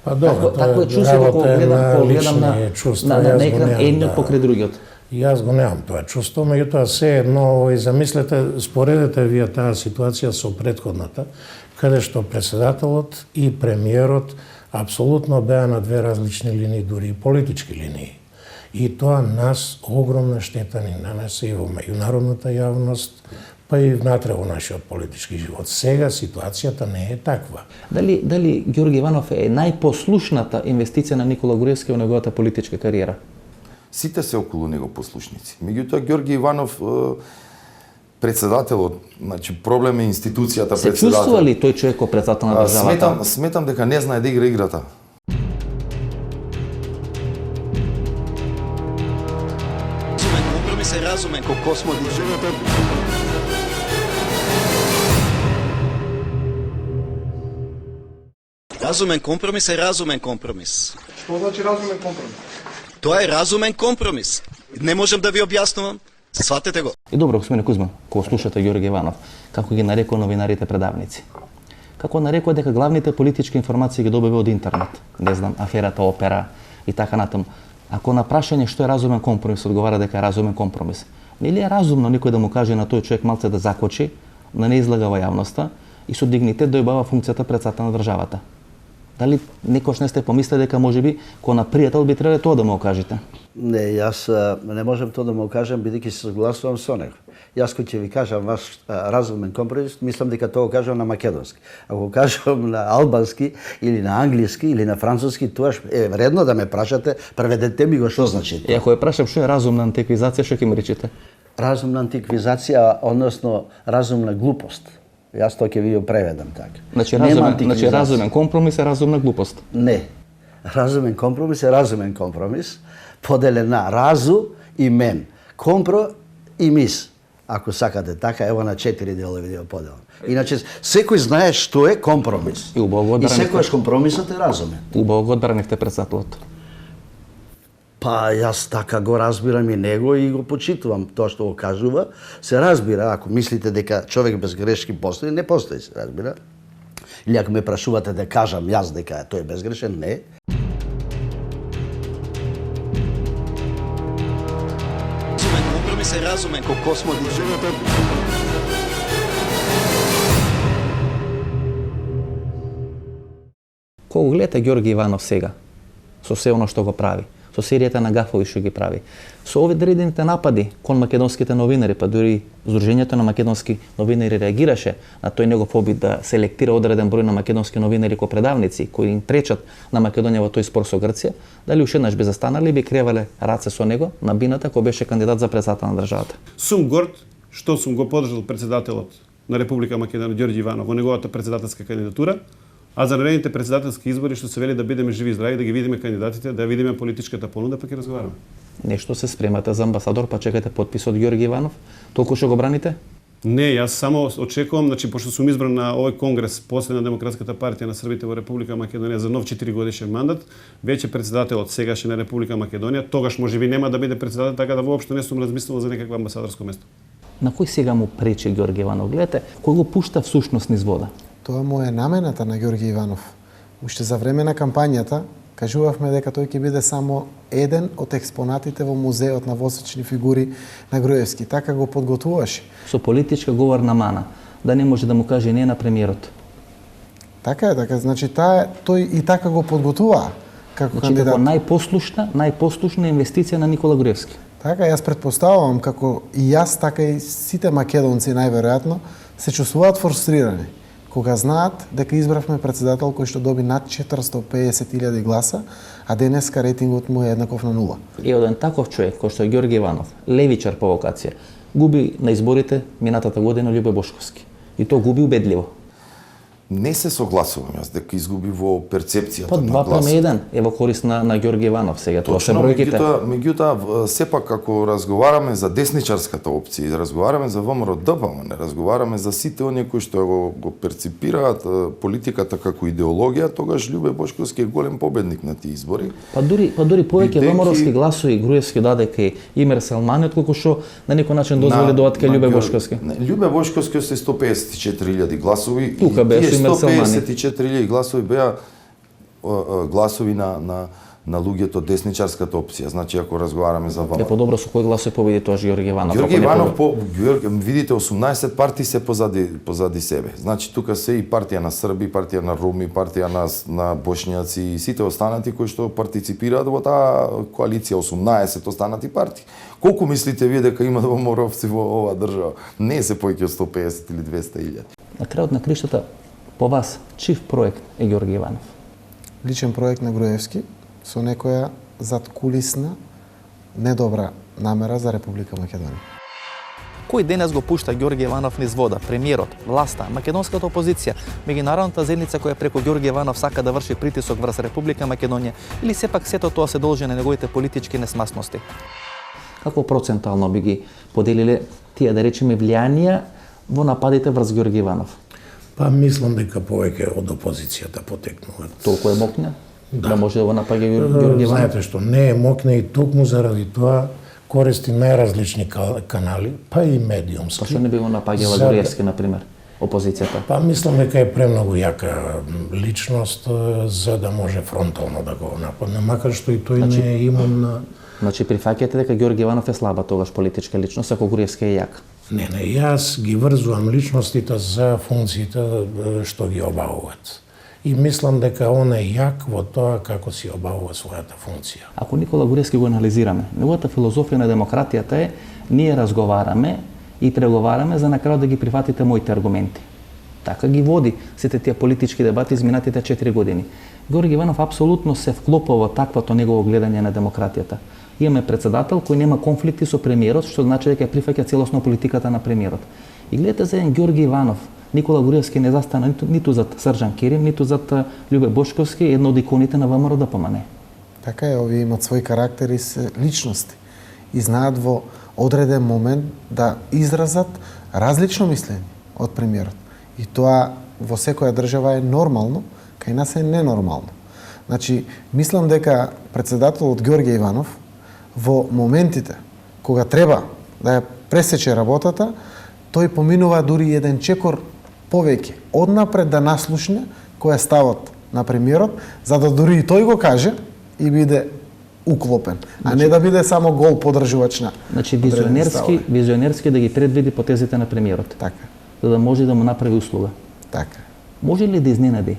Па добро, такво е чувството кога гледам на екран едниот покрај другиот. Јас го немам тоа чувство, меѓутоа се едно и замислете, споредете вие таа ситуација со претходната, каде што председателот и премиерот апсолутно беа на две различни линии, дури и политички линии. И тоа нас огромна штета ни нанесе и во меѓународната јавност, па и внатре во нашиот политички живот. Сега ситуацијата не е таква. Дали Ѓорги Иванов е најпослушната инвестиција на Никола Груевски во неговата политичка кариера? Сите се околу него послушници. Меѓутоа, Ѓорги Иванов председателот, значи проблем е институцијата Се председател. чувствува ли тој човек како председател на државата? Сметам дека не знае да игра играта. Компромис е разумен, ко космодикс. Разумен компромис е разумен компромис. Што значи разумен компромис? Тоа е разумен компромис. Не можам да ви објаснувам. Сватете го. И добро, господине Кузман, кога слушате Ѓорги Иванов, како ги нарекува новинарите предавници. Како нарекува дека главните политички информации ги добива од интернет. Не знам, аферата Опера и така натаму. Ако на прашање што е разумен компромис, одговара дека е разумен компромис. Нели е разумно некој да му каже на тој човек малце да закочи, да не излага во јавноста и со дигнитет да ја бава функцијата председател на државата? Дали некош не сте помислили дека можеби кога на пријател би требало тоа да му кажете? Не, јас не можам тоа да му кажам, бидејќи се согласувам со него. Јас кој ќе ви кажам ваш разумен компромис, мислам дека тоа го кажам на македонски. Ако го кажам на албански или на англиски или на француски, тоа е вредно да ме прашате, преведете ми го што значи тоа. И ако ја прашам што е разумна антиквизација, што ќе ми речете? Разумна антиквизација, односно разумна глупост. Јас тоа ќе ви го преведам така. Значи разумен компромис е разумна глупост. Не. Разумен компромис е разумен компромис, поделен на разу и мен. Компро и мис. Ако сакате така, ево на 4 делови да ја поделам. Иначе секој знае што е компромис. И секојаш компромисот е разумен. Убаво го одбранихте председателот. Па јас така го разбирам и него и го почитувам. Тоа што го кажува, се разбира. Ако мислите дека човек без грешки постои, не постои, се разбира. Или ако ме прашувате да кажам јас дека тој е безгрешен, не. Компромис е разумен, ко космодикс. Кога гледате Ѓорги Иванов сега, со се оно што го прави, со серијата на гафови што ги прави, со одредените напади кон македонските новинари, па дури Сдруженијето на македонски новинари реагираше на тој негов обид да селектира одреден број на македонски новинари ко предавници кои им пречат на Македонија во тој спор со Грција, дали уште еднаш би застанали и би кревале раце со него на бината кој беше кандидат за председател на државата? Сум горд што сум го подржал председателот на Република Македонија Ѓорѓи Иванов во неговата председателска кандидатура, а за наредните председателски избори што се вели да бидеме живи и здрави, да ги видиме кандидатите, да видиме политичката понуда, па ќе разговараме. Нешто се спремате за амбасадор, па чекате подпис од Ѓорги Иванов? Толку што го браните? Не, јас само очекувам, значи пошто сум избран на овој конгрес после на Демократската партија на Србите во Република Македонија за нов 4-годишен мандат, веќе председателот сегашен на Република Македонија, тогаш можеби нема да биде председател, така да воопшто не сум размислувал за некакво амбасадорско место. На кој сега му пречи Ѓорги Иванов? Гледате, кој го пушта всушност низ вода? Тоа му е намената на Ѓорги Иванов. Уште за време на кампањата кажувавме дека тој ќе биде само еден од експонатите во музеот на восечни фигури на Груевски. Така го подготвуваше. Со политичка говорна мана, да не може да му каже не на премиерот. Така е, така. Значи тој и така го подготвува како кандидат. Како најпослушна инвестиција на Никола Груевски. Така, јас претпоставувам како и јас, така и сите македонци најверојатно се чувствуваат фрустрирани кога знаат дека избравме председател кој што доби над 450.000 гласа, а денеска рейтингот му е еднаков на 0. И еден таков човек кој што е Ѓорги Иванов, левичар по вокација, губи на изборите минатата година Љубе Бошковски. И то губи убедливо. Не се согласувам јас дека изгуби во перцепцијата на гласот. 2:1 е во корист на Ѓорги Иванов сега, тоа се бројките. Меѓутоа, сепак ако разговараме за десничарската опција, разговараме за ВМРО-ДПМН, не разговараме за сите оние кои што го перципираат политиката како идеологија, тогаш Љубе Бошковски е голем победник на тие избори. Па дури повеќе ВМРО-ски гласови Груевски даде кај Имер Селмани, отколку што на некој начин дозволи доаѓаат кај Љубе Бошковски. Љубе Бошковски се 154.000 гласови. Тука беше 154.000 гласови беа гласови на луѓето од десничарската опција. Значи ако разговараме за ВМРО. Е подобро со кој гласови победи тоа Ѓорги Иванов? Ѓорги Иванов видите 18 партии се позади себе. Значи тука се и партија на Срби, партија на Руми, партија на Бошњаци и сите останати кои што партиципираат во таа коалиција, 18 останати партии. Колку мислите вие дека има ВМРО-овци во оваа држава? Не се поеќе од 150 или 200.000. На крајот на криштата, по вас, чив проект е Ѓорги Иванов? Личен проект на Груевски со некоја задкулисна, недобра намера за Република Македонија. Кој денес го пушта Ѓорѓе Иванов низ вода? Премиерот, власта, македонската опозиција, меѓународната заедница која преку Ѓорѓе Иванов сака да врши притисок врз Република Македонија, или сепак сето тоа се должи на неговите политички несмасности? Како процентално би ги поделиле тие, да речеме, влијанија во нападите врз Ѓорѓе Иванов? Па мислам дека повеќе од опозицијата потекнуваат. Толку е мокне? Да може да го напаѓа Ѓорѓе Иванов? Знаете што, не е мокне и токму заради тоа користи најразлични канали, па и медиумски. Па што не би го напаѓала Груевски, например, опозицијата? Па мислам дека е премногу јака личност за да може фронтално да го нападне, макар што и тој не е имун на... Значи прифаќате дека Ѓорѓе Иванов е слаба тогаш политичка личност, ако Груевски е јак? Не, јас ги врзувам личностите за функциите што ги обавуваат. И мислам дека он е јак во тоа како си обавува својата функција. Ако Никола Груевски го анализираме, неговата филозофија на демократијата е ние разговараме и преговараме за на крај да ги прифатите моите аргументи. Така ги води сите тие политички дебати изминатите 4 години. Ѓорѓе Иванов апсолутно се вклопува во таквото негово гледање на демократијата. Имаме председател кој нема конфликти со премиерот, што значи дека ја прифаќа целосно политиката на премиерот. И гледате за еден Ѓорѓе Иванов, Никола Груевски не застана ниту зад Срđan Керим, ниту зад Љубе Бошковски, едно од иконите на ВМРО ДПМН. Така е, овие имат свој карактер и се личности. И знаат во одреден момент да изразат различно мислење од премиерот. И тоа во секоја држава е нормално, кај нас е ненормално. Значи, мислам дека председателот Ѓорѓе Иванов во моментите кога треба да ја пресече работата, тој поминува дури еден чекор повеќе, однапред да наслушне кој е ставот на премиерот, за да дури и тој го каже и биде уклопен, а не да биде само гол подржувач на. Значи визионерски да ги предвиди потезите на премиерот. Така. За да може да му направи услуга. Така. Може ли да изненади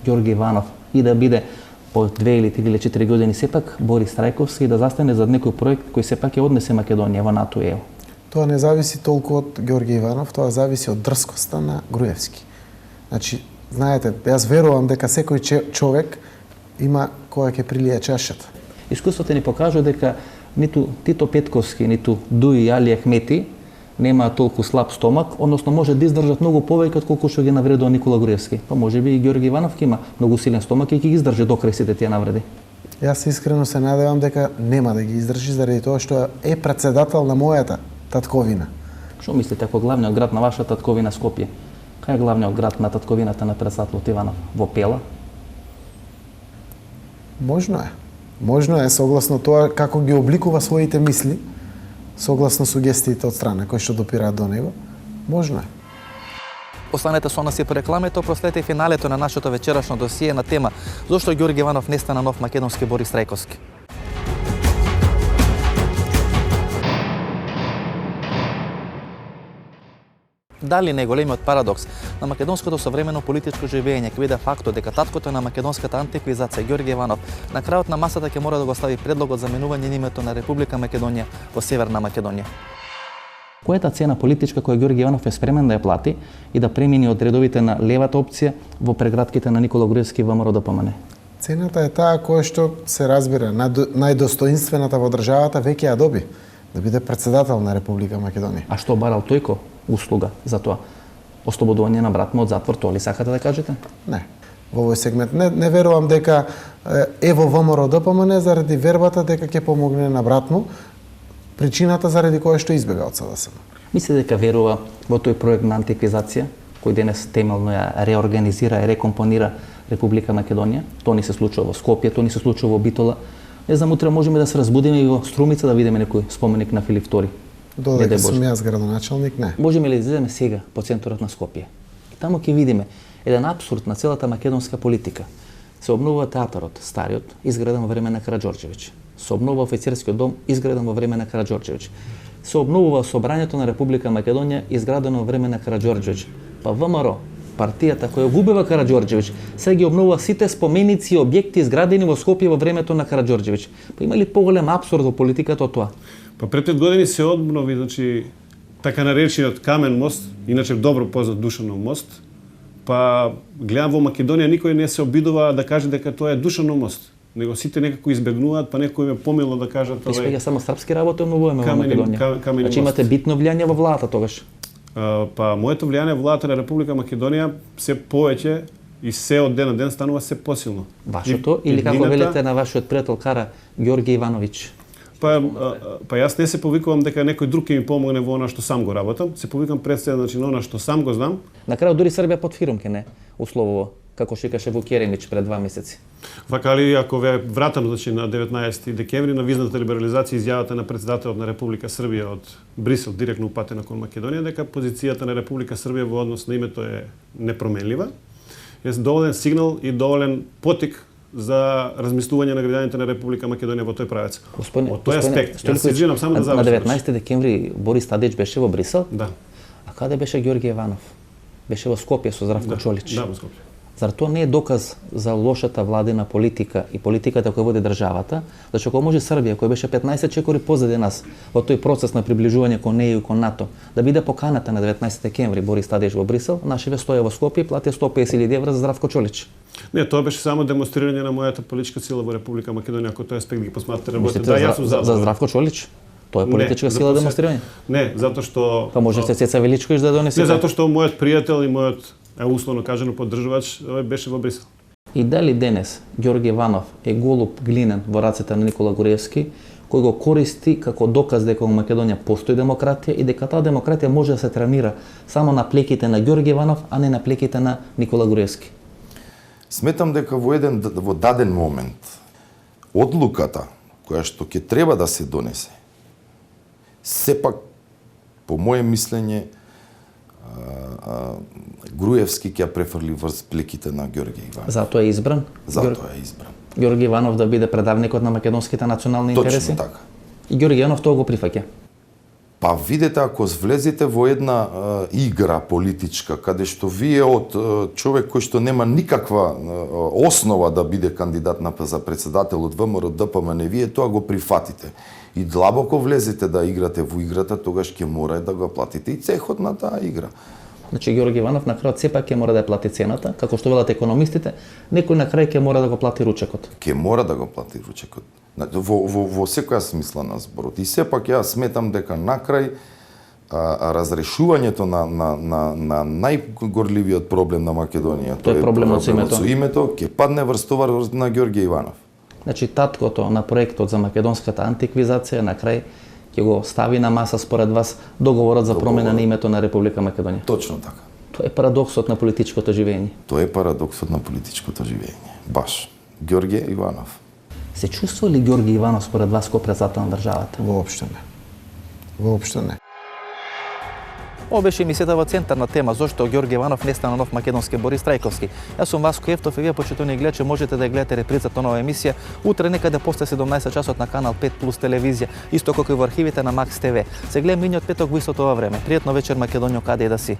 Ѓорѓе Иванов и да биде по 2 или 3 или 4 години сепак Борис Трајковски и да застане зад некој проект кој сепак ја однесе Македонија во НАТО и ЕУ? Тоа не зависи толку од Ѓорѓе Иванов, тоа зависи од дрскоста на Груевски. Значи, знаете, јас верувам дека секој човек има која ќе прилие чашата. Искуството ни покажува дека ниту Тито Петковски, ниту Дуи Али Ахмети нема толку слаб стомак, односно може да издржат многу повеќе отколку што ги навредува Никола Груевски. Па може би и Ѓорѓе Иванов ќе има многу силен стомак и ќе ги издржи до крај сите тие навреди. Јас искрено се надевам дека нема да ги издржи заради тоа што е председател на мојата татковина. Што мислите ако главниот град на вашата татковина Скопје? Кај е главниот град на татковината на председателот Иванов? Во Пела? Можно е. Можно е согласно тоа како ги обликува своите мисли, согласно сугестиите од страна кои што допираат до него. Можно е. Останете со нас и по рекламите, проследете финалето на нашето вечерашно досие на тема зошто Ѓорѓе Иванов не стана нов македонски Борис Трајковски. Дали најголемиот парадокс на македонското современо политичко живење ќе биде фактот дека таткото на македонската антиквизација Ѓорѓе Иванов на крајот на масата ќе мора да го стави предлогот за менување на името на Република Македонија во Северна Македонија. Којата цена политичка која Ѓорѓе Иванов е спремен да ја плати и да премини од редовите на левата опција во прегратките на Никола Груевски и ВМРО ДПМН? Цената е таа која што се разбира, најдостоинствената во државата веќе ја доби, да биде председател на Република Македонија. А што барал тојко услуга за тоа? Ослободување на брат му од затвор, тоа ли сакате да кажете? Не. Во овој сегмент не верувам дека е во ВМРО ДПМН заради вербата дека ќе помогне на брат му, причината заради која што избега од СДСМ. Мислите дека верува во тој проект на антиквизација, кој денес темелно ја реорганизира и рекомпонира Република Македонија? Тоа не се случува во Скопје, тоа не се случува во Битола. Не знам, утре можеме да се разбудиме и во Струмица да видиме некој споменик на Филип II. Додека сум јас градоначалник, не. Можеме ли да излеземе сега по центарот на Скопје? Таму ќе видиме еден апсурд на целата македонска политика. Се обновува театарот, стариот, изграден во време на Караџорџевиќ. Се обновува офицерскиот дом, изграден во време на Караџорџевиќ. Се обновува собранието на Република Македонија, изградено во време на Караџорџевиќ. Па ВМРО, партијата која го убива Караџорџевиќ, се ги обновува сите споменици и објекти изградени во Скопје во времето на Караџорџевиќ. Па има ли поголем апсурд во политиката од тоа? Па пред 5 години се обнови, значи, така наречениот Камен мост, иначе добро познат Душанов мост. Па гледам во Македонија никој не се обидува да каже дека тоа е Душанов мост. него сите некако избегнуваат, па некој ме помилно да кажат Сега само српски работи во Македонија. камени Значи имате битно влијание во владата тогаш. Па моето влијание во владата на Република Македонија се повеќе и се од ден на ден станува се посилно. Вашето или како велите на вашиот пријател Кара Ѓорги Ивановиќ? Па јас не се повикувам дека некој друг ќе ми помогне во она што сам го работам, се повикам пред себе, значи на она што сам го знам. На крај дури Србија под фирмке не условово, како што викаше Вук Јеремиќ пред 2 месеци. Вака ли ако ве вратам значи на 19 декември на визната либерализација изјавата на председателот на Република Србија од Брисел директно упатена кон Македонија дека позицијата на Република Србија во однос на името е непроменлива. Е доволен сигнал и доволен потик за размислување на граѓаните на Република Македонија во тој правец. Од тој аспект, јас се извинам само да завршам. На 19 декември Борис Тадич беше во Брисел? Да. А каде беше Ѓорги Иванов? Беше во Скопје со Здравко Чолич. Да, во Скопје. Зар тоа не е доказ за лошата владина политика и политиката која води државата, зашто кога може Србија, која беше 15 чекори позади нас во тој процес на приближување кон ЕУ и кон НАТО, да биде поканата на 19 декември Борис Тадич во Брисел, нашиве стоја во Скопје и платија 150.000 евра за Здравко Чолич. Не, тоа беше само демонстрирање на мојата политичка сила во Република Македонија, ако тој аспект ги посматрате работите. Да, јас сум за Здравко Чолич? Тоа е политичка сила демонстрирање? Не, затоа што Па можете Цеца Величковиќ да донесе. Не, затоа што мојот пријател и мојот условно кажано поддржувач беше во Брисел. И дали денес Ѓорги Иванов е голуб глинен во рацете на Никола Груевски, кој го користи како доказ дека во Македонија постои демократија и дека таа демократија може да се тренира само на плеките на Ѓорги Иванов, а не на плеките на Никола Груевски? Сметам дека во даден момент одлуката која што ќе треба да се донесе сепак по моје мислење Груевски ќе ја префрли врз плеките на Ѓорги Иванов. Затоа е избран? Затоа е избран. Ѓорги Иванов да биде предавникот на македонските национални интереси? Точно така. И Ѓорги Иванов тоа го прифаќа? Па видете, ако влезете во една игра политичка, каде што вие од човек кој што нема никаква основа да биде кандидат за председател од ВМРО ДПМН, вие тоа го прифатите и длабоко влезете да играте во играта, тогаш ќе мора да го платите и цехот на таа игра. Значи Ѓорги Иванов на крајот сепак ќе мора да ја плати цената, како што велат економистите, некој на крај ќе мора да го плати ручекот. Ќе мора да го плати ручекот. Во секоја смисла на зборот. И сепак јас сметам дека на крај разрешувањето на најгорливиот проблем на Македонија, тоа е проблемот со името, ќе падне врз товар на Ѓорги Иванов. Значи таткото на проектот за македонската антиквизација на крај ќе го стави на маса според вас договорот за промена на името на Република Македонија. Точно така. Тоа е парадоксот на политичкото живење. Тоа е парадоксот на политичкото живење. Баш. Ѓорги Иванов. Се чувствува ли Ѓорги Иванов според вас како председател на државата? Воопшто не. Воопшто не. Ова беше емисијата во центарна тема зошто Ѓорги Иванов не стана нов македонски Борис Трајковски. Јас сум Васко Ефтов и вие почитувани гледачи можете да гледате репризата на оваа емисија утре некаде после 17 часот на канал 5 плюс телевизија, исто како и во архивите на Макс ТВ. Се гледаме миниот петок во истото ова време. Пријатно вечер Македонија каде и да си.